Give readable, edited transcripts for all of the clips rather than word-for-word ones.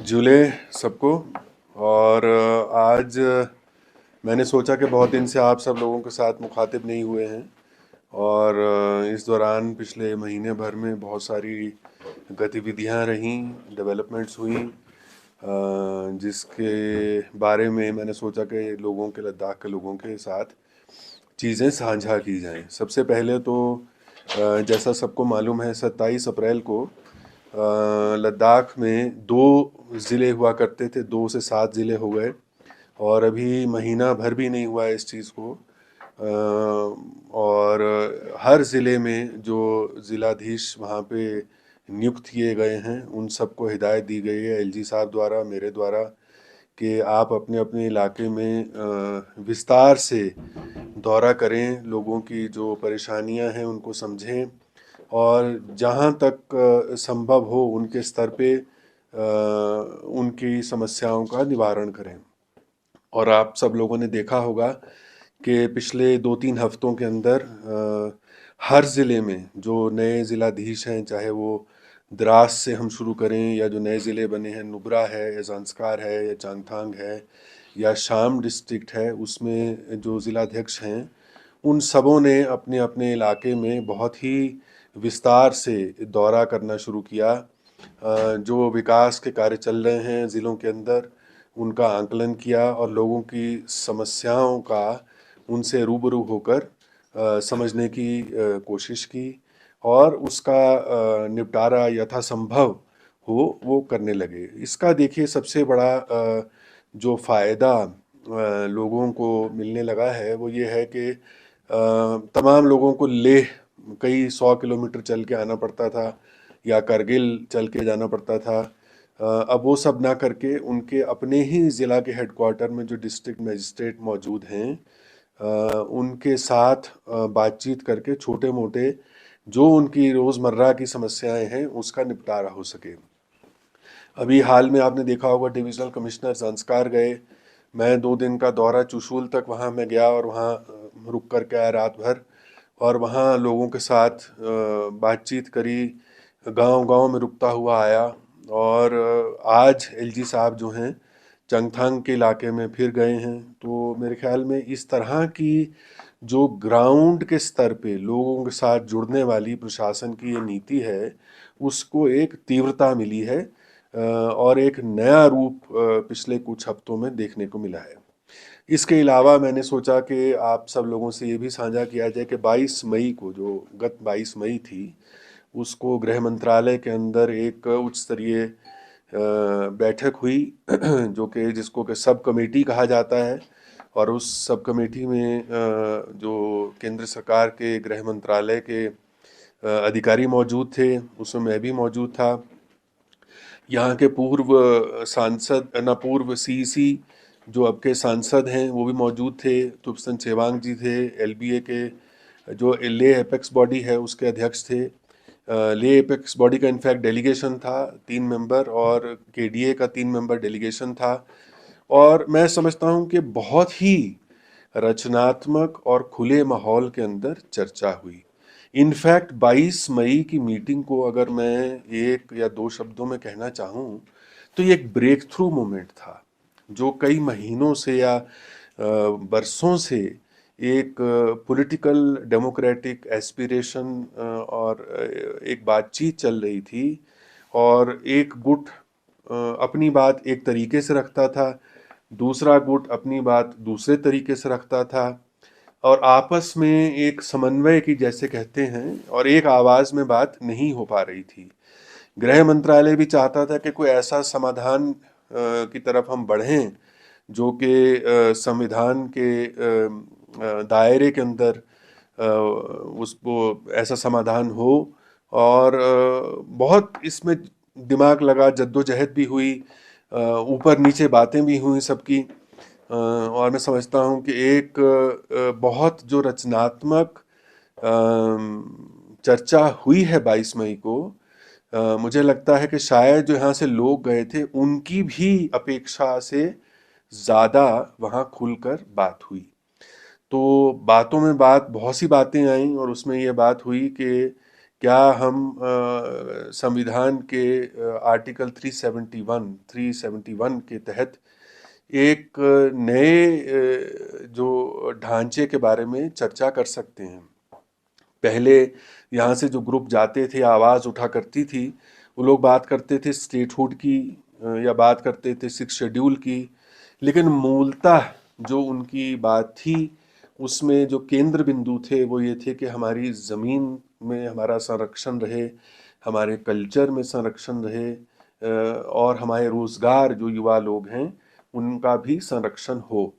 जुले सबको। और आज मैंने सोचा कि बहुत दिन से आप सब लोगों के साथ मुखातिब नहीं हुए हैं और इस दौरान पिछले महीने भर में बहुत सारी गतिविधियां रहीं, डेवलपमेंट्स हुई, जिसके बारे में मैंने सोचा कि लोगों के, लद्दाख के लोगों के साथ चीज़ें साझा की जाएं। सबसे पहले तो जैसा सबको मालूम है, 27 अप्रैल को लद्दाख में 2 ज़िले हुआ करते थे, 2 से 7 ज़िले हो गए और अभी महीना भर भी नहीं हुआ है इस चीज़ को। और हर ज़िले में जो ज़िलाधीश वहाँ पे नियुक्त किए गए हैं उन सबको हिदायत दी गई है एलजी साहब द्वारा, मेरे द्वारा, कि आप अपने अपने इलाके में विस्तार से दौरा करें, लोगों की जो परेशानियां हैं उनको समझें और जहां तक संभव हो उनके स्तर पे उनकी समस्याओं का निवारण करें। और आप सब लोगों ने देखा होगा कि पिछले 2-3 हफ्तों के अंदर हर ज़िले में जो नए ज़िलाधीश हैं, चाहे वो द्रास से हम शुरू करें या जो नए ज़िले बने हैं, नुब्रा है या ज़ांस्कार है या चांगथांग है या शाम डिस्ट्रिक्ट है, उसमें जो ज़िलाध्यक्ष हैं उन सबों ने अपने अपने इलाके में बहुत ही विस्तार से दौरा करना शुरू किया। जो विकास के कार्य चल रहे हैं ज़िलों के अंदर उनका आंकलन किया और लोगों की समस्याओं का उनसे रूबरू होकर समझने की कोशिश की और उसका निपटारा यथासंभव हो वो करने लगे। इसका देखिए सबसे बड़ा जो फ़ायदा लोगों को मिलने लगा है वो ये है कि तमाम लोगों को लेह कई 100 किलोमीटर चल के आना पड़ता था या करगिल चल के जाना पड़ता था। अब वो सब ना करके उनके अपने ही ज़िला के हेडक्वार्टर में जो डिस्ट्रिक्ट मजिस्ट्रेट मौजूद हैं, उनके साथ बातचीत करके छोटे मोटे जो उनकी रोज़मर्रा की समस्याएं हैं उसका निपटारा हो सके। अभी हाल में आपने देखा होगा डिविजनल कमिश्नर ज़ांस्कार गए। मैं 2 दिन का दौरा चुशूल तक वहाँ मैं गया और वहाँ रुक कर के आया रात भर और वहाँ लोगों के साथ बातचीत करी, गांव-गांव में रुकता हुआ आया। और आज एलजी साहब जो हैं चंगथांग के इलाके में फिर गए हैं। तो मेरे ख्याल में इस तरह की जो ग्राउंड के स्तर पे लोगों के साथ जुड़ने वाली प्रशासन की ये नीति है उसको एक तीव्रता मिली है और एक नया रूप पिछले कुछ हफ्तों में देखने को मिला है। इसके अलावा मैंने सोचा कि आप सब लोगों से ये भी साझा किया जाए कि 22 मई को, जो गत 22 मई थी, उसको गृह मंत्रालय के अंदर एक उच्च स्तरीय बैठक हुई जो कि जिसको कि सब कमेटी कहा जाता है और उस सब कमेटी में जो केंद्र सरकार के गृह मंत्रालय के अधिकारी मौजूद थे, उसमें मैं भी मौजूद था। यहाँ के पूर्व सांसद न पूर्व सीईसी जो अब के सांसद हैं वो भी मौजूद थे। तुपसन छेवांग जी थे, एलबीए के जो ले एपेक्स बॉडी है उसके अध्यक्ष थे। ले एपेक्स बॉडी का इनफैक्ट डेलीगेशन था 3 मेंबर और केडीए का 3 मेंबर डेलीगेशन था। और मैं समझता हूँ कि बहुत ही रचनात्मक और खुले माहौल के अंदर चर्चा हुई। इनफैक्ट 22 मई की मीटिंग को अगर मैं 1 या 2 शब्दों में कहना चाहूँ तो ये एक ब्रेक थ्रू मोमेंट था जो कई महीनों से या बरसों से एक पॉलिटिकल डेमोक्रेटिक एस्पिरेशन और एक बातचीत चल रही थी। और एक गुट अपनी बात एक तरीके से रखता था, दूसरा गुट अपनी बात दूसरे तरीके से रखता था और आपस में एक समन्वय की जैसे कहते हैं और एक आवाज़ में बात नहीं हो पा रही थी। गृह मंत्रालय भी चाहता था कि कोई ऐसा समाधान की तरफ हम बढ़ें जो कि संविधान के दायरे के अंदर उसको ऐसा समाधान हो। और बहुत इसमें दिमाग लगा, जद्दोजहद भी हुई, ऊपर नीचे बातें भी हुई सबकी। और मैं समझता हूँ कि एक बहुत जो रचनात्मक चर्चा हुई है 22 मई को, मुझे लगता है कि शायद जो यहाँ से लोग गए थे उनकी भी अपेक्षा से ज़्यादा वहाँ खुलकर बात हुई। तो बातों में बात बहुत सी बातें आईं और उसमें ये बात हुई कि क्या हम संविधान के आर्टिकल 371 के तहत एक नए जो ढांचे के बारे में चर्चा कर सकते हैं? पहले यहाँ से जो ग्रुप जाते थे, आवाज़ उठा करती थी, वो लोग बात करते थे स्टेटहुड की या बात करते थे 6 शेड्यूल की, लेकिन मूलतः जो उनकी बात थी उसमें जो केंद्र बिंदु थे वो ये थे कि हमारी ज़मीन में हमारा संरक्षण रहे, हमारे कल्चर में संरक्षण रहे, और हमारे रोज़गार जो युवा लोग हैं उनका भी संरक्षण हो।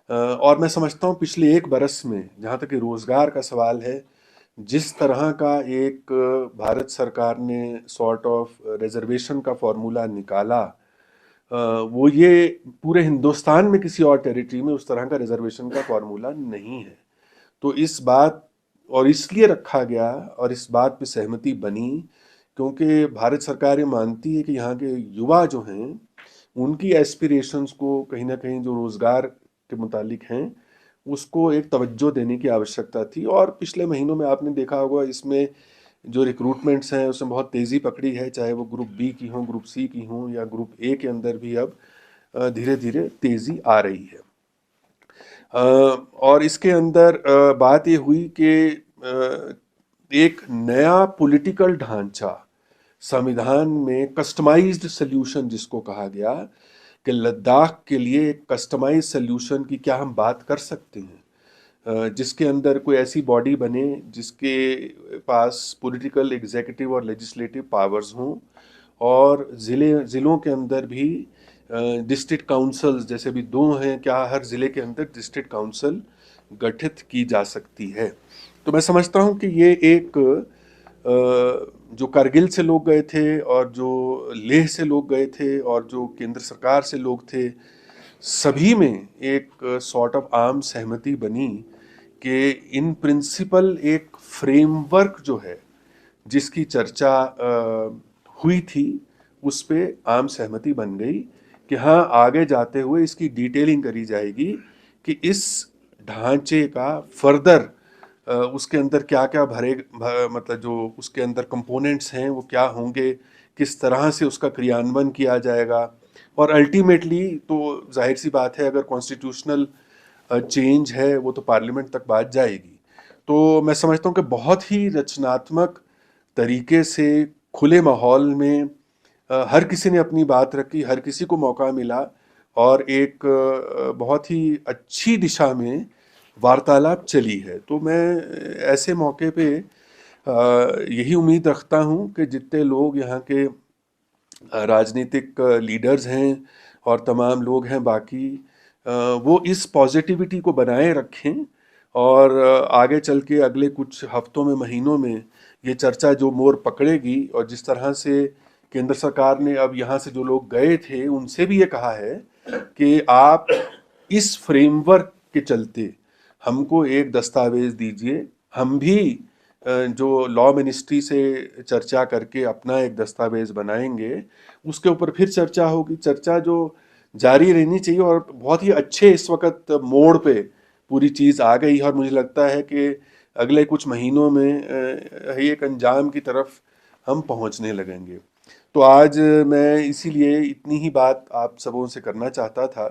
और मैं समझता हूँ पिछले 1 बरस में जहाँ तक कि रोज़गार का सवाल है, जिस तरह का एक भारत सरकार ने सॉर्ट ऑफ रिजर्वेशन का फॉर्मूला निकाला, वो ये पूरे हिंदुस्तान में किसी और टेरिटरी में उस तरह का रिजर्वेशन का फॉर्मूला नहीं है। तो इस बात और इसलिए रखा गया और इस बात पे सहमति बनी क्योंकि भारत सरकार ये मानती है कि यहाँ के युवा जो हैं उनकी एस्पिरेशंस को कहीं ना कहीं जो रोज़गार के मुतालिक हैं उसको एक तवज्जो देने की आवश्यकता थी। और पिछले महीनों में आपने देखा होगा इसमें जो रिक्रूटमेंट्स हैं उसमें बहुत तेज़ी पकड़ी है, चाहे वो ग्रुप बी की हों, ग्रुप सी की हों या ग्रुप ए के अंदर भी अब धीरे धीरे तेज़ी आ रही है। और इसके अंदर बात ये हुई कि एक नया पॉलिटिकल ढांचा संविधान में कस्टमाइज्ड सल्यूशन जिसको कहा गया कि लद्दाख के लिए एक कस्टमाइज सल्यूशन की क्या हम बात कर सकते हैं, जिसके अंदर कोई ऐसी बॉडी बने जिसके पास पॉलिटिकल, एग्जीक्यूटिव और लेजिस्लेटिव पावर्स हों और ज़िलों के अंदर भी डिस्ट्रिक्ट काउंसल्स जैसे भी 2 हैं, क्या हर ज़िले के अंदर डिस्ट्रिक्ट काउंसिल गठित की जा सकती है। तो मैं समझता हूँ कि ये एक जो कारगिल से लोग गए थे और जो लेह से लोग गए थे और जो केंद्र सरकार से लोग थे, सभी में एक सॉर्ट ऑफ आम सहमति बनी कि इन प्रिंसिपल एक फ्रेमवर्क जो है जिसकी चर्चा हुई थी उस पे आम सहमति बन गई कि हाँ, आगे जाते हुए इसकी डिटेलिंग करी जाएगी कि इस ढांचे का फर्दर उसके अंदर क्या क्या मतलब जो उसके अंदर कंपोनेंट्स हैं वो क्या होंगे, किस तरह से उसका क्रियान्वयन किया जाएगा। और अल्टीमेटली तो जाहिर सी बात है अगर कॉन्स्टिट्यूशनल चेंज है वो तो पार्लियामेंट तक बात जाएगी। तो मैं समझता हूँ कि बहुत ही रचनात्मक तरीके से खुले माहौल में हर किसी ने अपनी बात रखी, हर किसी को मौका मिला और एक बहुत ही अच्छी दिशा में वार्तालाप चली है। तो मैं ऐसे मौके पे यही उम्मीद रखता हूँ कि जितने लोग यहाँ के राजनीतिक लीडर्स हैं और तमाम लोग हैं बाकी, वो इस पॉजिटिविटी को बनाए रखें और आगे चल के अगले कुछ हफ्तों में, महीनों में ये चर्चा जो मोड़ पकड़ेगी और जिस तरह से केंद्र सरकार ने अब यहाँ से जो लोग गए थे उनसे भी ये कहा है कि आप इस फ्रेमवर्क के चलते हमको एक दस्तावेज दीजिए, हम भी जो लॉ मिनिस्ट्री से चर्चा करके अपना एक दस्तावेज बनाएंगे, उसके ऊपर फिर चर्चा होगी। चर्चा जो जारी रहनी चाहिए और बहुत ही अच्छे इस वक्त मोड़ पे पूरी चीज़ आ गई है और मुझे लगता है कि अगले कुछ महीनों में एक अंजाम की तरफ हम पहुंचने लगेंगे। तो आज मैं इसीलिए इतनी ही बात आप सबों से करना चाहता था।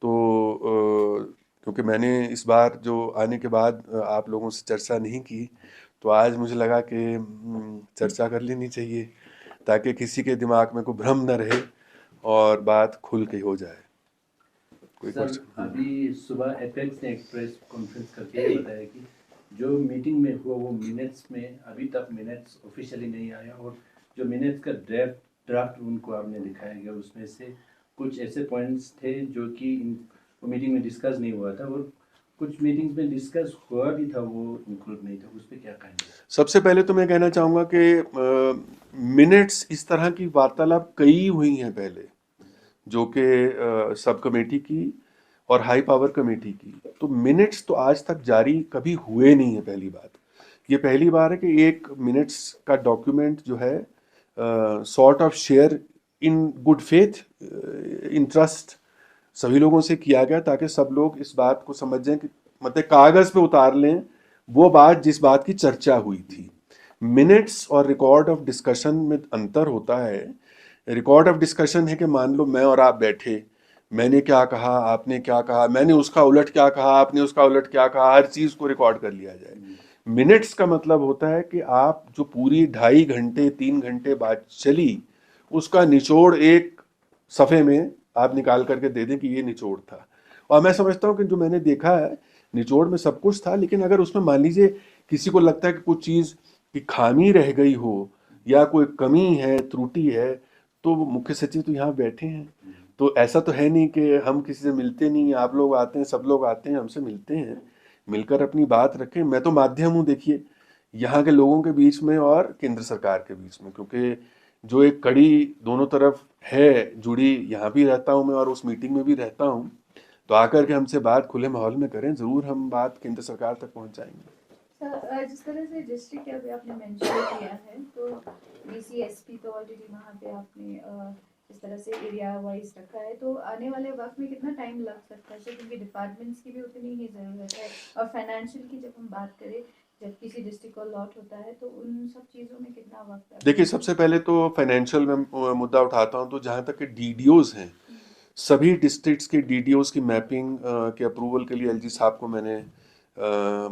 तो क्योंकि मैंने इस बार जो आने के बाद आप लोगों से चर्चा नहीं की, तो आज मुझे लगा कि चर्चा कर लेनी चाहिए ताकि किसी के दिमाग में कोई भ्रम न रहे और बात खुल के हो जाए। कोई सर, अभी सुबह एपेक्स ने एक प्रेस कॉन्फ्रेंस करके बताया कि जो मीटिंग में हुआ वो मिनट्स में अभी तक मिनट्स ऑफिशियली नहीं आया और जो मिनट्स का ड्राफ्ट उनको आपने दिखाया गया उसमें से कुछ ऐसे पॉइंट्स थे जो कि मीटिंग में डिस्कस नहीं हुआ था और कुछ मीटिंग्स में डिस्कस हुआ भी था वो इंक्लूड नहीं था, उस पर क्या कहेंगे? सबसे पहले तो मैं कहना चाहूँगा कि मिनट्स इस तरह की वार्तालाप कई हुई हैं पहले, जो कि सब कमेटी की और हाई पावर कमेटी की। तो मिनट्स तो आज तक जारी कभी हुए नहीं है। पहली बात ये पहली बार है कि एक मिनट्स का डॉक्यूमेंट जो है sort of share in good faith, in trust सभी लोगों से किया गया ताकि सब लोग इस बात को समझ जाएं कि मतलब कागज पे उतार लें वो बात जिस बात की चर्चा हुई थी। मिनट्स और रिकॉर्ड ऑफ डिस्कशन में अंतर होता है। रिकॉर्ड ऑफ डिस्कशन है कि मान लो मैं और आप बैठे, मैंने क्या कहा, आपने क्या कहा, मैंने उसका उलट क्या कहा, आपने उसका उलट क्या कहा, हर चीज को रिकॉर्ड कर लिया जाए। मिनट्स का मतलब होता है कि आप जो पूरी 2.5 घंटे 3 घंटे बात चली, उसका निचोड़ एक सफ़े में आप निकाल करके दे दें कि ये निचोड़ था। और मैं समझता हूँ कि जो मैंने देखा है, निचोड़ में सब कुछ था, लेकिन अगर उसमें मान लीजिए किसी को लगता है कि कुछ चीज़ की खामी रह गई हो या कोई कमी है, त्रुटि है, तो वो मुख्य सचिव तो यहाँ बैठे हैं। तो ऐसा तो है नहीं कि हम किसी से मिलते नहीं, आप लोग आते हैं, सब लोग आते हैं, हमसे मिलते हैं, मिलकर अपनी बात रखें। मैं तो माध्यम हूँ, देखिए, यहाँ के लोगों के बीच में और केंद्र सरकार के बीच में, क्योंकि जो एक कड़ी दोनों तरफ है जुड़ी, यहाँ भी रहता हूँ मैं और उस मीटिंग में भी रहता हूँ। तो आकर के हमसे बात खुले माहौल में करें, ज़रूर हम बात केंद्र सरकार तक पहुँचाएंगे। सर, जिस तरह से डिस्ट्रिक्ट अभी आपने मेंशन किया है, तो डीसी एसपी तो ऑलरेडी वहाँ पे आपने इस तरह से एरिया वाइज रखा है, तो आने वाले वक्त में कितना टाइम लग सकता है सर, क्योंकि डिपार्टमेंट्स की भी उतनी ही ज़रूरत है, और फाइनेंशियल की जब हम बात करें, जब किसी डिस्ट्रिक्ट को लॉट होता है तो उन सब चीज़ों में कितना वक्त लगता देखिए, है? सबसे पहले तो फाइनेंशियल में मुद्दा उठाता हूँ, तो जहाँ तक कि डीडीओज हैं, सभी डिस्ट्रिक्ट्स के डीडीओज की मैपिंग के अप्रूवल के लिए एलजी साहब को मैंने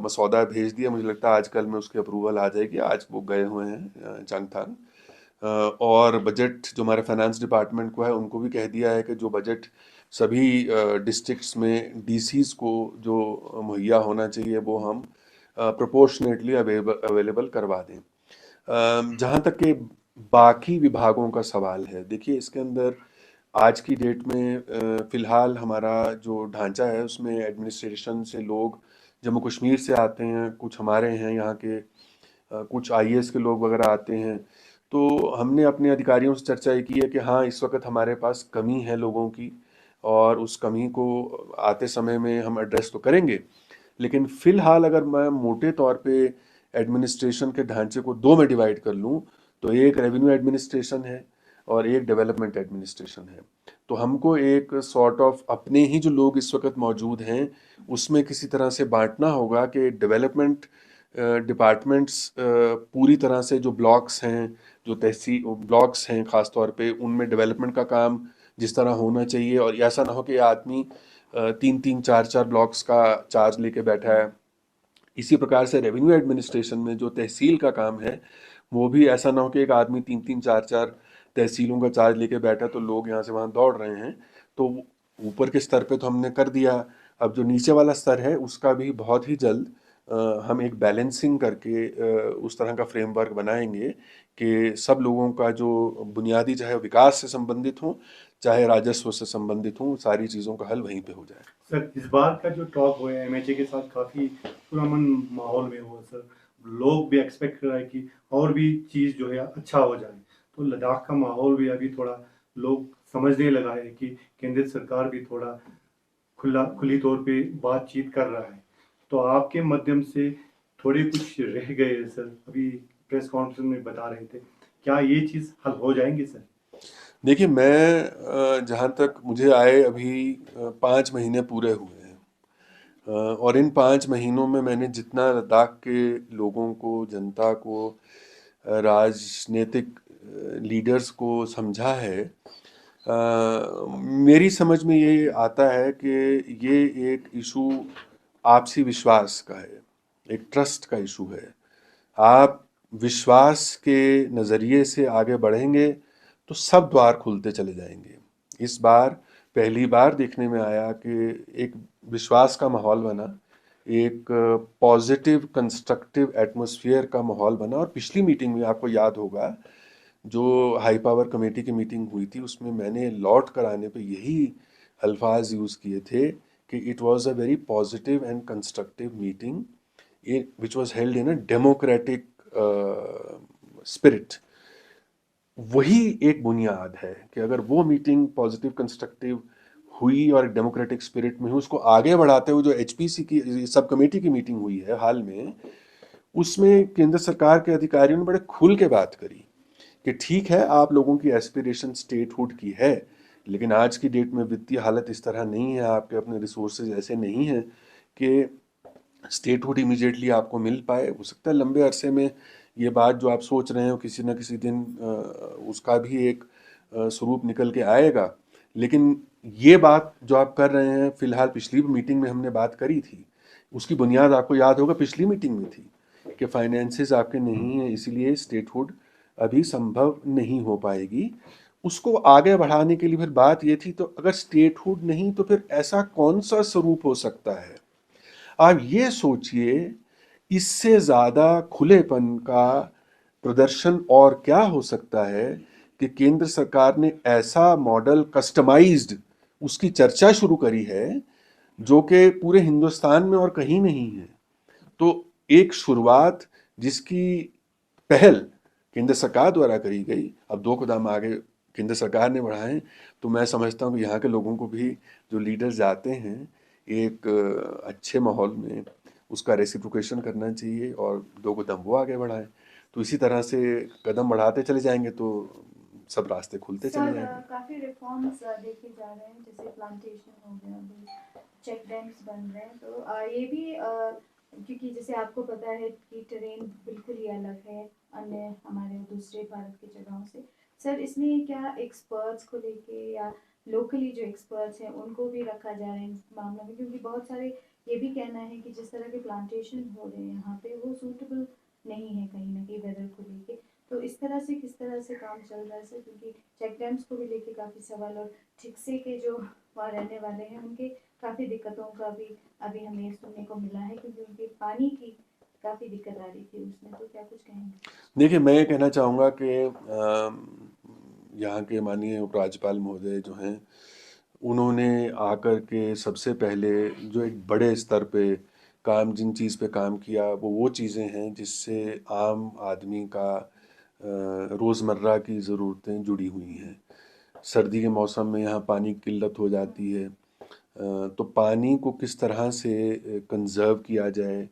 मसौदा भेज दिया। मुझे लगता है आज कल में उसकी अप्रूवल आ जाएगी। आज वो गए हुए हैं चांगथांग। और बजट जो हमारे फाइनेंस डिपार्टमेंट को है, उनको भी कह दिया है कि जो बजट सभी डिस्ट्रिक्ट्स में डीसीज को जो मुहैया होना चाहिए, वो हम प्रोपोर्शनेटली अवेलेबल करवा दें। जहाँ तक कि बाकी विभागों का सवाल है, देखिए, इसके अंदर आज की डेट में फ़िलहाल हमारा जो ढांचा है, उसमें एडमिनिस्ट्रेशन से लोग जम्मू कश्मीर से आते हैं, कुछ हमारे हैं यहाँ के, कुछ आईएएस के लोग वगैरह आते हैं। तो हमने अपने अधिकारियों से चर्चा ये की है कि हाँ, इस वक्त हमारे पास कमी है लोगों की, और उस कमी को आते समय में हम एड्रेस तो करेंगे। लेकिन फ़िलहाल अगर मैं मोटे तौर पे एडमिनिस्ट्रेशन के ढांचे को दो में डिवाइड कर लूँ, तो एक रेवेन्यू एडमिनिस्ट्रेशन है और एक डेवलपमेंट एडमिनिस्ट्रेशन है। तो हमको एक सॉर्ट ऑफ अपने ही जो लोग इस वक्त मौजूद हैं, उसमें किसी तरह से बांटना होगा कि डेवलपमेंट डिपार्टमेंट्स पूरी तरह से जो ब्लॉक्स हैं, जो तहसील ब्लॉक्स हैं ख़ास तौर पे, उनमें डेवलपमेंट का काम जिस तरह होना चाहिए, और ऐसा ना हो कि आदमी 3-3 4-4 ब्लॉक्स का चार्ज लेके बैठा है। इसी प्रकार से रेवेन्यू एडमिनिस्ट्रेशन में जो तहसील का काम है, वो भी ऐसा ना हो कि एक आदमी 3-3 4-4 तहसीलों का चार्ज लेके बैठा, तो लोग यहाँ से वहाँ दौड़ रहे हैं। तो ऊपर के स्तर पे तो हमने कर दिया। अब जो नीचे वाला स्तर है, उसका भी बहुत ही जल्द हम एक बैलेंसिंग करके उस तरह का फ्रेमवर्क बनाएंगे कि सब लोगों का जो बुनियादी, चाहे विकास से संबंधित हो, चाहे राजस्व से संबंधित हो, सारी चीज़ों का हल वहीं पे हो जाए। सर, इस बार का जो टॉक हुआ है एमएचए के साथ, काफ़ी पुरअमन माहौल में हुआ सर। लोग भी एक्सपेक्ट कर रहे हैं कि और भी चीज़ जो है अच्छा हो जाए। तो लद्दाख का माहौल भी अभी थोड़ा लोग समझने लगा है कि केंद्र सरकार भी थोड़ा खुली तौर पे बातचीत कर रहा है। तो आपके माध्यम से थोड़े कुछ रह गए हैं सर, अभी प्रेस कॉन्फ्रेंस में बता रहे थे, क्या ये चीज़ हल हो जाएंगी सर? देखिए, मैं जहाँ तक मुझे आए अभी 5 महीने पूरे हुए हैं, और इन 5 महीनों में मैंने जितना लद्दाख के लोगों को, जनता को, राजनीतिक लीडर्स को समझा है, मेरी समझ में ये आता है कि ये एक इशू आपसी विश्वास का है, एक ट्रस्ट का इशू है। आप विश्वास के नज़रिए से आगे बढ़ेंगे तो सब द्वार खुलते चले जाएंगे। इस बार पहली बार देखने में आया कि एक विश्वास का माहौल बना, एक पॉजिटिव कंस्ट्रक्टिव एटमॉस्फेयर का माहौल बना। और पिछली मीटिंग में आपको याद होगा, जो हाई पावर कमेटी की मीटिंग हुई थी, उसमें मैंने लौट कर आने पे यही अल्फाज यूज़ किए थे कि it was a very positive and constructive meeting which was held in a democratic spirit. वही एक बुनियाद है कि अगर वो मीटिंग पॉजिटिव कंस्ट्रक्टिव हुई और डेमोक्रेटिक स्पिरिट में हुई, उसको आगे बढ़ाते हुए जो एचपीसी की सब कमेटी की मीटिंग हुई है हाल में, उसमें केंद्र सरकार के अधिकारियों ने बड़े खुल के बात करी कि ठीक है, आप लोगों की एस्पिरेशन स्टेटहुड की है, लेकिन आज की डेट में वित्तीय हालत इस तरह नहीं है, आपके अपने रिसोर्सेज ऐसे नहीं हैं कि स्टेटहुड इमीडिएटली आपको मिल पाए। हो सकता है लंबे अरसे में ये बात जो आप सोच रहे हो किसी न किसी दिन उसका भी एक स्वरूप निकल के आएगा। लेकिन ये बात जो आप कर रहे हैं, फिलहाल पिछली मीटिंग में हमने बात करी थी, उसकी बुनियाद आपको याद होगा पिछली मीटिंग में थी कि फाइनेंसेस आपके नहीं हैं, इसीलिए स्टेटहुड अभी संभव नहीं हो पाएगी। उसको आगे बढ़ाने के लिए फिर बात ये थी, तो अगर स्टेटहुड नहीं तो फिर ऐसा कौन सा स्वरूप हो सकता है? आप ये सोचिए, इससे ज़्यादा खुलेपन का प्रदर्शन और क्या हो सकता है कि केंद्र सरकार ने ऐसा मॉडल कस्टमाइज्ड उसकी चर्चा शुरू करी है जो कि पूरे हिंदुस्तान में और कहीं नहीं है। तो एक शुरुआत जिसकी पहल केंद्र सरकार द्वारा करी गई, अब 2 कदम आगे केंद्र सरकार ने बढ़ाए, तो मैं समझता हूँ कि यहाँ के लोगों को भी, जो लीडर्स जाते हैं, एक अच्छे माहौल में उसका रेसिप्रोकेशन करना चाहिए और 2 कदम वो आगे बढ़ाएं। तो इसी तरह से कदम बढ़ाते चले जाएंगे तो सब रास्ते खुलते चले सर जाएंगे। काफी रिफॉर्म्स देखे जा रहे हैं, जैसे प्लांटेशन हो गया, अभी चेक डैम्स बन रहे हैं, तो ये भी क्योंकि जैसे आपको पता है कि ट्रेन बिल्कुल ही अलग है अन्य हमारे दूसरे भारत की जगहों से। सर इसमें क्या एक्सपर्ट्स को लेके या लोकली जो एक्सपर्ट्स हैं उनको भी रखा जा रहा है इस मामले में, क्योंकि बहुत सारे ये भी कहना है कि जिस तरह के प्लांटेशन हो रहे हैं यहाँ पे वो सूटेबल नहीं है कहीं ना कहीं वेदर को लेके। तो इस तरह से किस तरह से काम चल रहा है सर, क्योंकि चेक डैम्स को भी लेके काफ़ी सवाल, और ठिकसे के जो वहाँ रहने वाले हैं उनके काफ़ी दिक्कतों का भी अभी हमें सुनने को मिला है, क्योंकि उनके पानी की काफ़ी दिक्कत आ रही थी उसमें। तो क्या कुछ कहेंगे? देखिए, मैं ये कहना चाहूँगा कि यहाँ के माननीय उपराज्यपाल महोदय जो हैं, उन्होंने आकर के सबसे पहले जो एक बड़े स्तर पे काम, जिन चीज़ पे काम किया, वो चीज़ें हैं जिससे आम आदमी का रोज़मर्रा की ज़रूरतें जुड़ी हुई हैं। सर्दी के मौसम में यहाँ पानी की किल्लत हो जाती है, तो पानी को किस तरह से कंज़र्व किया जाए,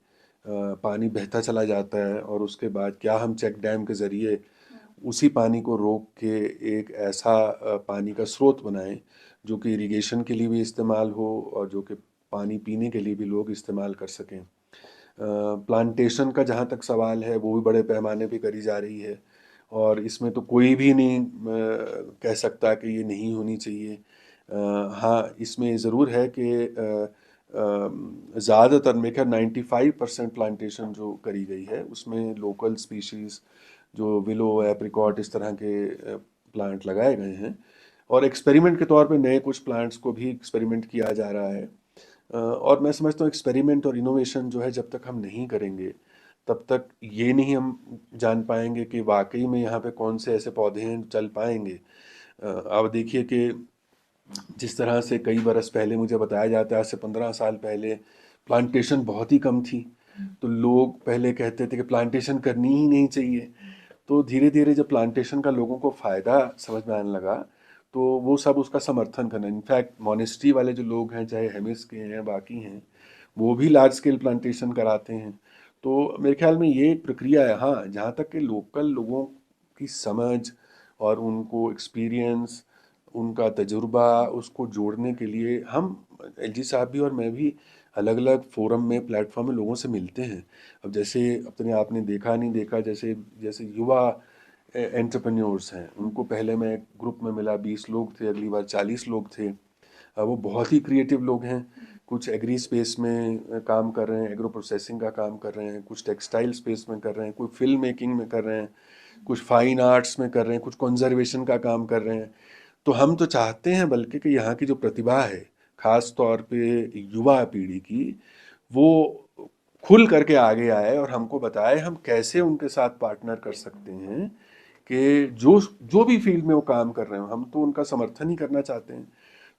पानी बहता चला जाता है और उसके बाद क्या हम चेक डैम के ज़रिए उसी पानी को रोक के एक ऐसा पानी का स्रोत बनाएं जो कि इरिगेशन के लिए भी इस्तेमाल हो और जो कि पानी पीने के लिए भी लोग इस्तेमाल कर सकें। प्लांटेशन का जहाँ तक सवाल है, वो भी बड़े पैमाने पे करी जा रही है और इसमें तो कोई भी नहीं कह सकता कि ये नहीं होनी चाहिए। हाँ, इसमें ज़रूर है कि ज़्यादातर मेरे ख्याल 95% प्लांटेशन जो करी गई है उसमें लोकल स्पीशीज़ जो विलो, एप्रिकॉट, इस तरह के प्लांट लगाए गए हैं और एक्सपेरिमेंट के तौर पे नए कुछ प्लांट्स को भी एक्सपेरिमेंट किया जा रहा है। और मैं समझता हूँ एक्सपेरिमेंट और इनोवेशन जो है, जब तक हम नहीं करेंगे तब तक ये नहीं हम जान पाएंगे कि वाकई में यहाँ पे कौन से ऐसे पौधे हैं चल पाएंगे। अब देखिए कि जिस तरह से कई बरस पहले मुझे बताया जाता है, आज से 15 साल पहले प्लांटेशन बहुत ही कम थी, तो लोग पहले कहते थे कि प्लांटेशन करनी ही नहीं चाहिए। तो धीरे धीरे जब प्लांटेशन का लोगों को फ़ायदा समझ में आने लगा तो वो सब उसका समर्थन करना, इनफैक्ट मॉनेस्ट्री वाले जो लोग हैं, चाहे हेमिस के हैं, बाकी हैं, वो भी लार्ज स्केल प्लांटेशन कराते हैं। तो मेरे ख्याल में ये एक प्रक्रिया है। हाँ, जहाँ तक कि लोकल लोगों की समझ और उनको एक्सपीरियंस, उनका तजुर्बा, उसको जोड़ने के लिए हम, एलजी साहब भी और मैं भी, अलग अलग फोरम में, प्लेटफॉर्म में लोगों से मिलते हैं। अब जैसे अपने आपने देखा नहीं देखा, जैसे जैसे युवा एंटरप्रेन्योर्स हैं, उनको पहले मैं एक ग्रुप में मिला, 20 लोग थे, अगली बार 40 लोग थे। वो बहुत ही क्रिएटिव लोग हैं, कुछ एग्री स्पेस में काम कर रहे हैं, एग्रो प्रोसेसिंग का काम कर रहे हैं, कुछ टेक्सटाइल स्पेस में कर रहे हैं, कोई फिल्म मेकिंग में कर रहे हैं, कुछ फाइन आर्ट्स में कर रहे हैं, कुछ कंजर्वेशन का काम कर रहे हैं। तो हम तो चाहते हैं बल्कि कि यहाँ की जो प्रतिभा है, खास तौर पे युवा पीढ़ी की, वो खुल करके आगे आए और हमको बताए हम कैसे उनके साथ पार्टनर कर सकते हैं कि जो जो भी फील्ड में वो काम कर रहे हो, हम तो उनका समर्थन ही करना चाहते हैं।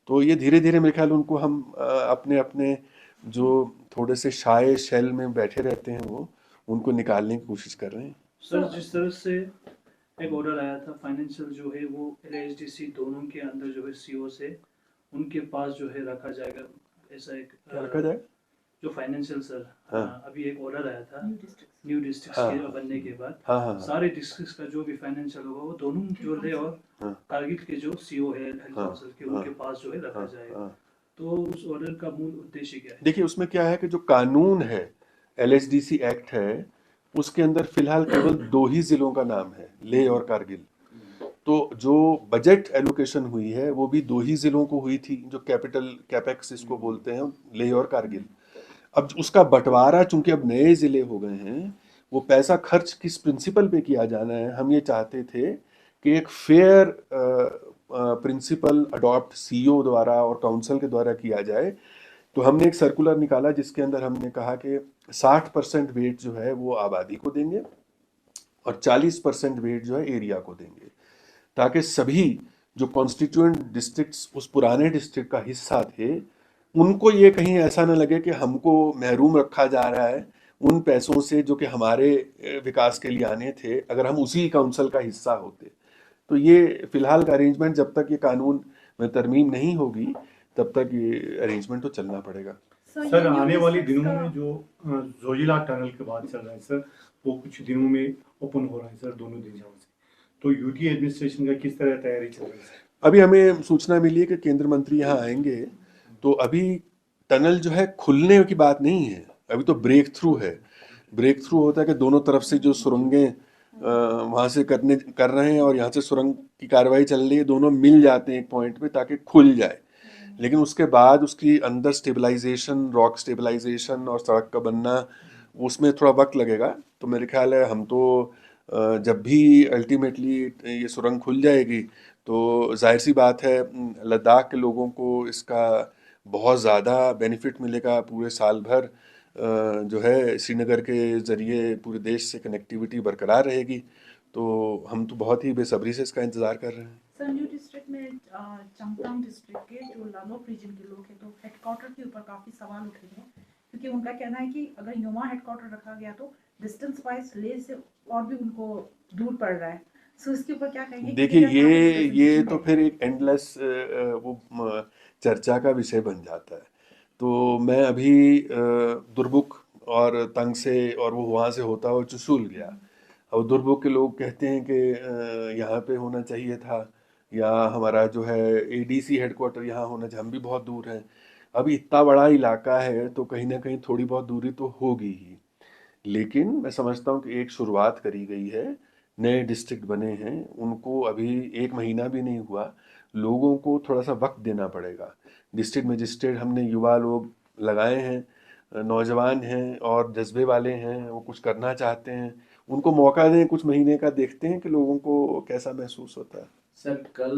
तो ये धीरे धीरे मेरे ख्याल उनको हम अपने अपने जो थोड़े से शाय शेल में बैठे रहते हैं, वो उनको निकालने की कोशिश कर रहे हैं। सर, जिस तरह से एक ऑर्डर आया था फाइनेंशियल जो है वो LHDC दोनों के अंदर जो है CO से उनके पास जो है रखा जाएगा, ऐसा एक क्या रखा जाए? जो फाइनेंशियल सर, हाँ। अभी एक ऑर्डर आया था न्यू डिस्ट्रिक्ट हाँ। के बनने के बाद हाँ हाँ सारे डिस्ट्रिक्ट का जो भी फाइनेंशियल होगा वो दोनों जो है और हाँ। कारगिल के जो CO है हेल्थ हाँ। काउंसिल के उनके पास जो है रखा हाँ। जाएगा। हाँ। तो उस ऑर्डर का मूल उद्देश्य क्या है? देखिए, उसमें क्या है कि जो कानून है, LHDC एक्ट है, उसके अंदर फिलहाल केवल 2 ही ज़िलों का नाम है, लेह और कारगिल। तो जो बजट एलोकेशन हुई है वो भी 2 ही ज़िलों को हुई थी, जो कैपिटल कैपेक्स इसको बोलते हैं, लेह और कारगिल। अब उसका बंटवारा चूंकि अब नए ज़िले हो गए हैं, वो पैसा खर्च किस प्रिंसिपल पे किया जाना है, हम ये चाहते थे कि एक फेयर प्रिंसिपल अडॉप्ट सीईओ द्वारा और काउंसिल के द्वारा किया जाए। तो हमने एक सर्कुलर निकाला जिसके अंदर हमने कहा कि 60% वेट जो है वो आबादी को देंगे और 40% वेट जो है एरिया को देंगे, ताकि सभी जो कॉन्स्टिट्यूएंट डिस्ट्रिक्ट्स उस पुराने डिस्ट्रिक्ट का हिस्सा थे, उनको ये कहीं ऐसा ना लगे कि हमको महरूम रखा जा रहा है उन पैसों से जो कि हमारे विकास के लिए आने थे, अगर हम उसी काउंसिल का हिस्सा होते। तो ये फिलहाल का अरेंजमेंट, जब तक ये कानून में तरमीम नहीं होगी तब तक ये अरेंजमेंट तो चलना पड़ेगा। सर आने वाले दिनों में जो जोजिला टनल के बाद चल रहा है सर, वो कुछ दिनों में ओपन हो रहा है सर, दोनों दिशाओं से। तो यूटी एडमिनिस्ट्रेशन का किस तरह तैयारी चल रही है सर? अभी हमें सूचना मिली है कि केंद्र मंत्री यहाँ आएंगे, तो अभी टनल जो है खुलने की बात नहीं है, अभी तो ब्रेक थ्रू है। ब्रेक थ्रू होता है कि दोनों तरफ से जो सुरंगें वहाँ से कर रहे हैं और यहाँ से सुरंग की कार्रवाई चल रही है, दोनों मिल जाते हैं एक पॉइंट पे ताकि खुल जाए। लेकिन उसके बाद उसकी अंदर स्टेबलाइजेशन, रॉक स्टेबलाइजेशन और सड़क का बनना, उसमें थोड़ा वक्त लगेगा। तो मेरे ख्याल है हम तो जब भी अल्टीमेटली ये सुरंग खुल जाएगी तो जाहिर सी बात है लद्दाख के लोगों को इसका बहुत ज़्यादा बेनिफिट मिलेगा। पूरे साल भर जो है श्रीनगर के ज़रिए पूरे देश से कनेक्टिविटी बरकरार रहेगी। तो हम तो बहुत ही बेसब्री से इसका इंतज़ार कर रहे हैं। संजू डिस्ट्रिक्ट में चंगथांग डिस्ट्रिक्ट के जो लानोक रीजन के लोग हैं, तो हेडक्वार्टर के ऊपर काफ़ी सवाल उठे हैं, क्योंकि उनका कहना है कि अगर युमा हेडक्वार्टर रखा गया तो डिस्टेंस वाइज ले से और भी उनको दूर पड़ रहा है। सो इसके ऊपर क्या कहेंगे? देखिए ये तो फिर एक एंडलेस वो चर्चा का विषय बन जाता है। तो मैं अभी दुरबुक और तंग से और वो वहाँ से होता हुआ चुशूल गया। और दुरबुक के लोग कहते हैं कि यहाँ पे होना चाहिए था, या हमारा जो है एडीसी हेडक्वार्टर यहाँ होना चाहिए, हम भी बहुत दूर हैं। अभी इतना बड़ा इलाका है तो कहीं ना कहीं थोड़ी बहुत दूरी तो होगी ही, लेकिन मैं समझता हूँ कि एक शुरुआत करी गई है, नए डिस्ट्रिक्ट बने हैं, उनको अभी 1 महीना भी नहीं हुआ, लोगों को थोड़ा सा वक्त देना पड़ेगा। डिस्ट्रिक्ट मजिस्ट्रेट हमने युवा लोग लगाए हैं, नौजवान हैं और जज्बे वाले हैं, वो कुछ करना चाहते हैं, उनको मौका दें, कुछ महीने का, देखते हैं कि लोगों को कैसा महसूस होता है। सर कल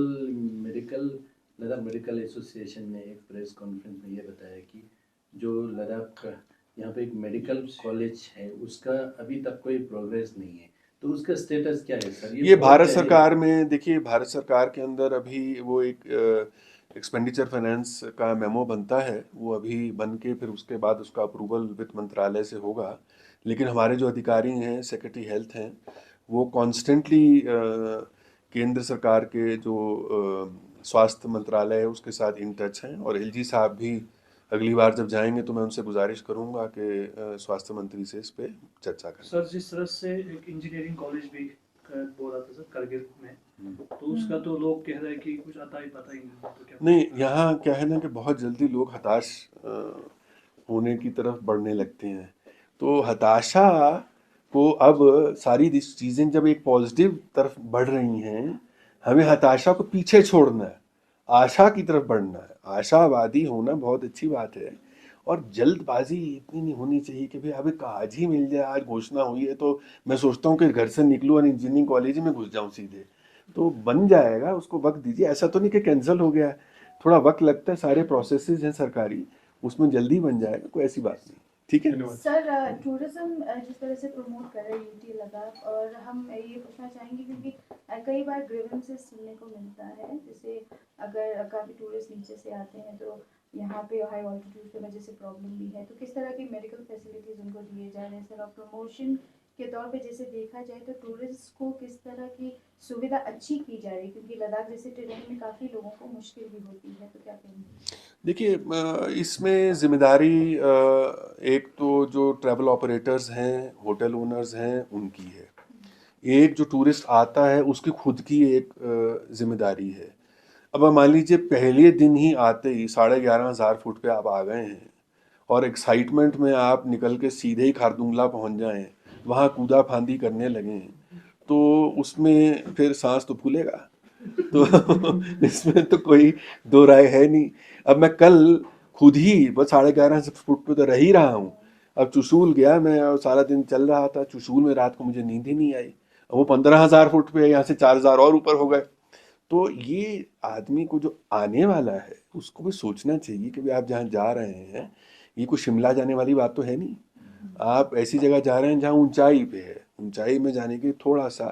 लद्दाख मेडिकल एसोसिएशन ने एक प्रेस कॉन्फ्रेंस में ये बताया कि जो लद्दाख यहाँ पे एक मेडिकल कॉलेज है उसका अभी तक कोई प्रोग्रेस नहीं है, तो उसका स्टेटस क्या है सर? ये भारत सरकार में, देखिए भारत सरकार के अंदर अभी वो एक एक्सपेंडिचर फाइनेंस का मेमो बनता है, वो अभी बन के फिर उसके बाद उसका अप्रूवल वित्त मंत्रालय से होगा। लेकिन हमारे जो अधिकारी हैं, सेक्रेटरी हेल्थ हैं, वो कॉन्स्टेंटली केंद्र सरकार के जो स्वास्थ्य मंत्रालय है उसके साथ इन टच हैं। और एलजी साहब भी अगली बार जब जाएंगे तो मैं उनसे गुजारिश करूंगा कि स्वास्थ्य मंत्री से इस पे चर्चा करें। सर जिस तरह से एक इंजीनियरिंग कॉलेज भी बोल रहा था सर करगिल में, तो उसका तो लोग कह रहे हैं कि कुछ आता ही पता ही नहीं, तो क्या नहीं, यहाँ क्या है ना कि बहुत जल्दी लोग हताश होने की तरफ बढ़ने लगते हैं। तो हताशा को, अब सारी चीज़ें जब एक पॉजिटिव तरफ बढ़ रही हैं, हमें हताशा को पीछे छोड़ना है, आशा की तरफ बढ़ना है। आशावादी होना बहुत अच्छी बात है, और जल्दबाजी इतनी नहीं होनी चाहिए कि भाई अभी आज ही मिल जाए, आज घोषणा हुई है तो मैं सोचता हूँ कि घर से निकलूँ और इंजीनियरिंग कॉलेज में घुस जाऊँ सीधे। तो बन जाएगा, उसको वक्त दीजिए। ऐसा तो नहीं कि कैंसिल हो गया है, थोड़ा वक्त लगता है, सारे प्रोसेसेस हैं सरकारी, उसमें जल्दी बन जाएगा, कोई ऐसी बात नहीं। ठीक है सर, टूरिज्म जिस तरह से प्रमोट कर रहे हैं यूटी लद्दाख, और हम ये पूछना चाहेंगे क्योंकि कई बार ग्रीवेंसेस सुनने को मिलता है, जैसे अगर काफ़ी टूरिस्ट नीचे से आते हैं तो यहाँ पे हाई ऑल्टीट्यूड की वजह से प्रॉब्लम भी है, तो किस तरह की मेडिकल फैसिलिटीज़ उनको दिए जा रहे हैं सर? और प्रमोशन के तौर पे जैसे देखा जाए तो टूरिस्ट को किस तरह की सुविधा अच्छी की जा रही है, क्योंकि लद्दाख जैसे टेरेन में काफ़ी लोगों को मुश्किल भी होती है, तो क्या कहेंगे? देखिए, इसमें जिम्मेदारी एक तो जो ट्रैवल ऑपरेटर्स हैं, होटल ओनर्स हैं, उनकी है। एक जो टूरिस्ट आता है उसकी खुद की एक जिम्मेदारी है। अब मान लीजिए पहले दिन ही आते ही 11,500 फुट पे आप आ गए हैं और एक्साइटमेंट में आप निकल के सीधे ही खारदुंगला पहुंच जाएं, वहाँ कूदा फांदी करने लगे तो उसमें फिर सांस तो फूलेगा। तो इसमें तो कोई दो राय है नहीं। अब मैं कल खुद ही बस 11:30 फुट पे तो रह ही रहा हूँ। अब चुशूल गया मैं और सारा दिन चल रहा था चुशूल में, रात को मुझे नींद ही नहीं आई। अब वो 15,000 फुट पे है, यहाँ से 4,000 और ऊपर हो गए। तो ये आदमी को जो आने वाला है उसको भी सोचना चाहिए कि भाई आप जहाँ जा रहे हैं ये कोई शिमला जाने वाली बात तो है नहीं। आप ऐसी जगह जा रहे हैं जहाँ ऊंचाई पे है, ऊंचाई में जाने के थोड़ा सा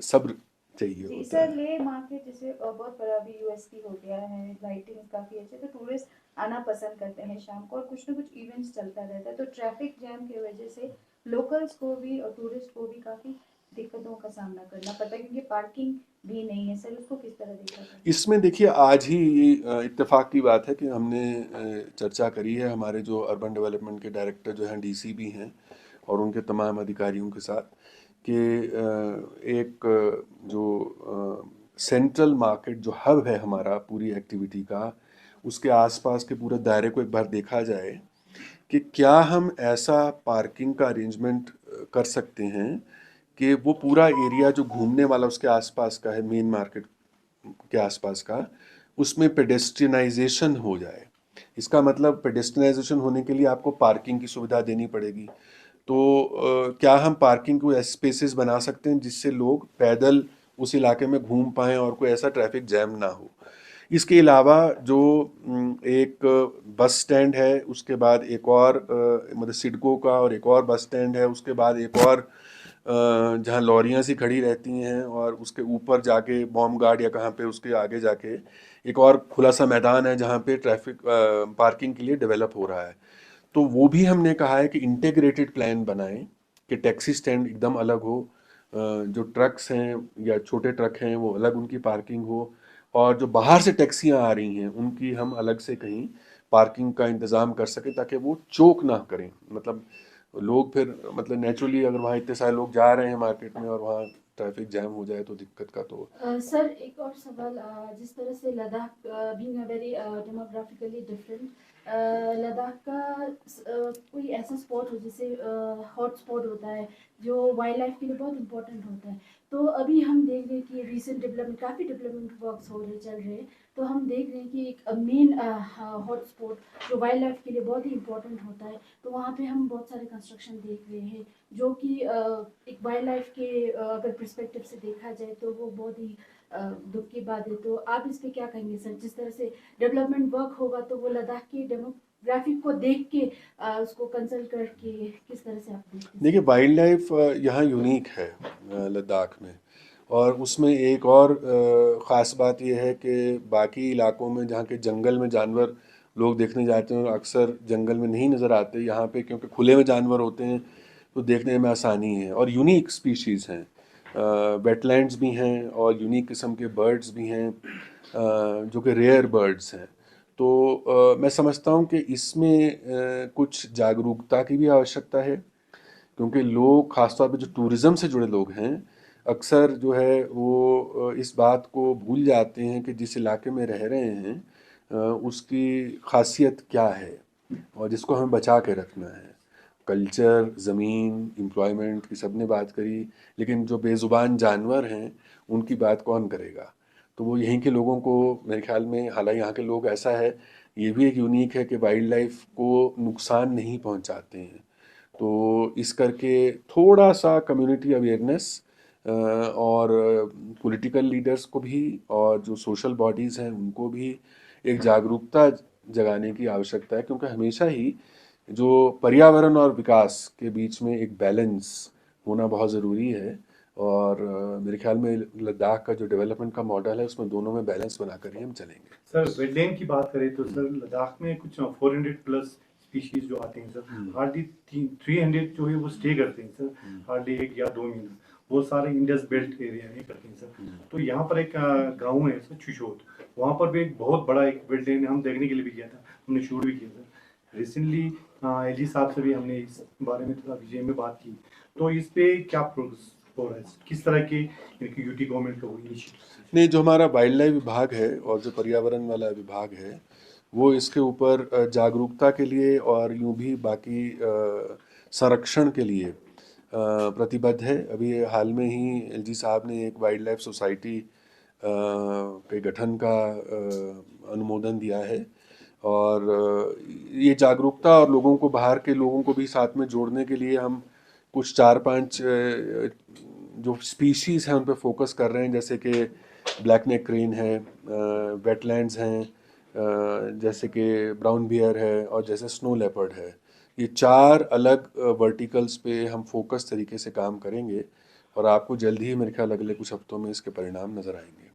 सब्र चाहिए जी होता सर, है। ले मार्केट जैसे बहुत बड़ा भी यूएसपी हो गया है, लाइटिंग काफ़ी अच्छे, तो टूरिस्ट आना पसंद करते हैं शाम को, और कुछ ना कुछ इवेंट्स चलता रहता है, तो ट्रैफिक जैम की वजह से लोकल्स को भी और टूरिस्ट को भी काफ़ी दिक्कतों का सामना करना पड़ता है, क्योंकि पार्किंग भी नहीं है। सर उसको किस तरह देखा जाए? इसमें देखिए आज ही इत्तेफाक की बात है कि हमने चर्चा करी है हमारे जो अर्बन डेवलपमेंट के डायरेक्टर जो हैं डीसी भी हैं और उनके तमाम अधिकारियों के साथ कि एक जो सेंट्रल मार्केट जो हब है हमारा पूरी एक्टिविटी का, उसके आसपास के पूरे दायरे को एक बार देखा जाए कि क्या हम ऐसा पार्किंग का अरेंजमेंट कर सकते हैं कि वो पूरा एरिया जो घूमने वाला उसके आसपास का है, मेन मार्केट के आसपास का, उसमें पेडेस्ट्रियनाइजेशन हो जाए। इसका मतलब पेडेस्ट्रियनाइजेशन होने के लिए आपको पार्किंग की सुविधा देनी पड़ेगी। तो क्या हम पार्किंग को ऐसे स्पेसेस बना सकते हैं जिससे लोग पैदल उस इलाके में घूम पाएँ और कोई ऐसा ट्रैफिक जैम ना हो। इसके अलावा जो एक बस स्टैंड है, उसके बाद एक और मतलब सिडको का, और एक और बस स्टैंड है, उसके बाद एक और जहाँ लॉरियाँ सी खड़ी रहती हैं, और उसके ऊपर जाके बॉम्ब गार्ड या कहाँ पे उसके आगे जाके एक और खुला सा मैदान है जहाँ पे ट्रैफिक पार्किंग के लिए डेवलप हो रहा है। तो वो भी हमने कहा है कि इंटीग्रेटेड प्लान बनाएं कि टैक्सी स्टैंड एकदम अलग हो, जो ट्रक्स हैं या छोटे ट्रक हैं वो अलग उनकी पार्किंग हो, और जो बाहर से टैक्सियां आ रही हैं उनकी हम अलग से कहीं पार्किंग का इंतज़ाम कर सकें ताकि वो चोक ना करें। मतलब लोग फिर मतलब नेचुरली अगर वहाँ इतने सारे लोग जा रहे हैं मार्केट में और वहाँ ट्रैफिक जैम हो जाए तो दिक्कत का तो। सर एक और सवाल, जिस तरह से Ladakh being a very demographically different, Ladakh का कोई ऐसा स्पॉट हो जैसे हॉट स्पॉट होता है जो वाइल्ड लाइफ के लिए बहुत इंपॉर्टेंट होता है, तो अभी हम देख रहे हैं कि रिसेंट डेवलपमेंट काफ़ी डेवलपमेंट वर्क्स हो रहे चल रहे हैं, तो हम देख रहे हैं कि एक मेन हॉट स्पॉट जो वाइल्ड लाइफ के लिए बहुत ही इंपॉर्टेंट होता है, तो वहाँ पे हम बहुत सारे कंस्ट्रक्शन देख रहे हैं जो कि एक वाइल्ड लाइफ के अगर पर्सपेक्टिव से देखा जाए तो वो बहुत ही दुख की बात है। तो आप इस पे क्या कहेंगे सर? जिस तरह से डेवलपमेंट वर्क होगा तो वो लद्दाख की डेमोग्राफिक को देख के उसको कंसल्ट करके किस तरह से आप देखते हैं? देखिए वाइल्ड लाइफ यहाँ यूनिक है लद्दाख में, और उसमें एक और ख़ास बात यह है कि बाकी इलाकों में जहाँ के जंगल में जानवर लोग देखने जाते हैं और अक्सर जंगल में नहीं नज़र आते, यहाँ पे क्योंकि खुले में जानवर होते हैं तो देखने में आसानी है, और यूनिक स्पीशीज़ हैं, वेटलैंड्स भी हैं और यूनिक किस्म के बर्ड्स भी हैं जो कि रेयर बर्ड्स हैं। तो मैं समझता हूँ कि इसमें कुछ जागरूकता की भी आवश्यकता है, क्योंकि लोग ख़ासतौर पे जो टूरिज़्म से जुड़े लोग हैं अक्सर जो है वो इस बात को भूल जाते हैं कि जिस इलाके में रह रहे हैं उसकी खासियत क्या है और जिसको हमें बचा के रखना है। कल्चर, ज़मीन, एम्प्लॉयमेंट की सब ने बात करी, लेकिन जो बेज़ुबान जानवर हैं उनकी बात कौन करेगा? तो वो यहीं के लोगों को मेरे ख्याल में, हालांकि यहाँ के लोग ऐसा है, ये भी एक यूनिक है कि वाइल्ड लाइफ को नुकसान नहीं पहुँचाते हैं। तो इस करके थोड़ा सा कम्युनिटी अवेयरनेस और पॉलिटिकल लीडर्स को भी और जो सोशल बॉडीज़ हैं उनको भी एक जागरूकता जगाने की आवश्यकता है, क्योंकि हमेशा ही जो पर्यावरण और विकास के बीच में एक बैलेंस होना बहुत ज़रूरी है। और मेरे ख्याल में लद्दाख का जो डेवलपमेंट का मॉडल है उसमें दोनों में बैलेंस बनाकर ही हम चलेंगे। सर वेटलैंड की बात करें तो सर लद्दाख में कुछ 400 प्लस स्पीशीज जो आते हैं सर, हार्डली 300 जो है वो स्टे करते हैं सर, हार्डली 1 या 2 महीना, वो सारे इंडस बेल्ट एरिया में करते हैं सर। तो यहाँ पर एक गाँव है सर चुशोत, वहाँ पर भी एक बहुत बड़ा एक वेटलैंड हम देखने के लिए भी गया था, हमने शूट भी किया सर रिसेंटली। एलजी साहब से भी हमने इस बारे में थोड़ा विषय में बात की, तो इस पे क्या प्रोग्रेस हो रहा है, किस तरह के यूटी गवर्नमेंट का वो इनिशिएटिव? नहीं, जो हमारा वाइल्ड लाइफ विभाग है और जो पर्यावरण वाला विभाग है वो इसके ऊपर जागरूकता के लिए और यूं भी बाकी संरक्षण के लिए प्रतिबद्ध है। अभी हाल में ही एलजी साहब ने एक वाइल्ड लाइफ सोसाइटी के गठन का अनुमोदन दिया है और ये जागरूकता और लोगों को, बाहर के लोगों को भी साथ में जोड़ने के लिए हम कुछ 4-5 जो स्पीशीज़ हैं उन पे फोकस कर रहे हैं, जैसे कि ब्लैक नेक क्रेन है, वेटलैंड्स हैं, जैसे कि ब्राउन बियर है और जैसे स्नो लेपर्ड है। ये 4 अलग वर्टिकल्स पे हम फोकस तरीके से काम करेंगे और आपको जल्द ही मेरे ख्याल अगले कुछ हफ्तों में इसके परिणाम नज़र आएंगे।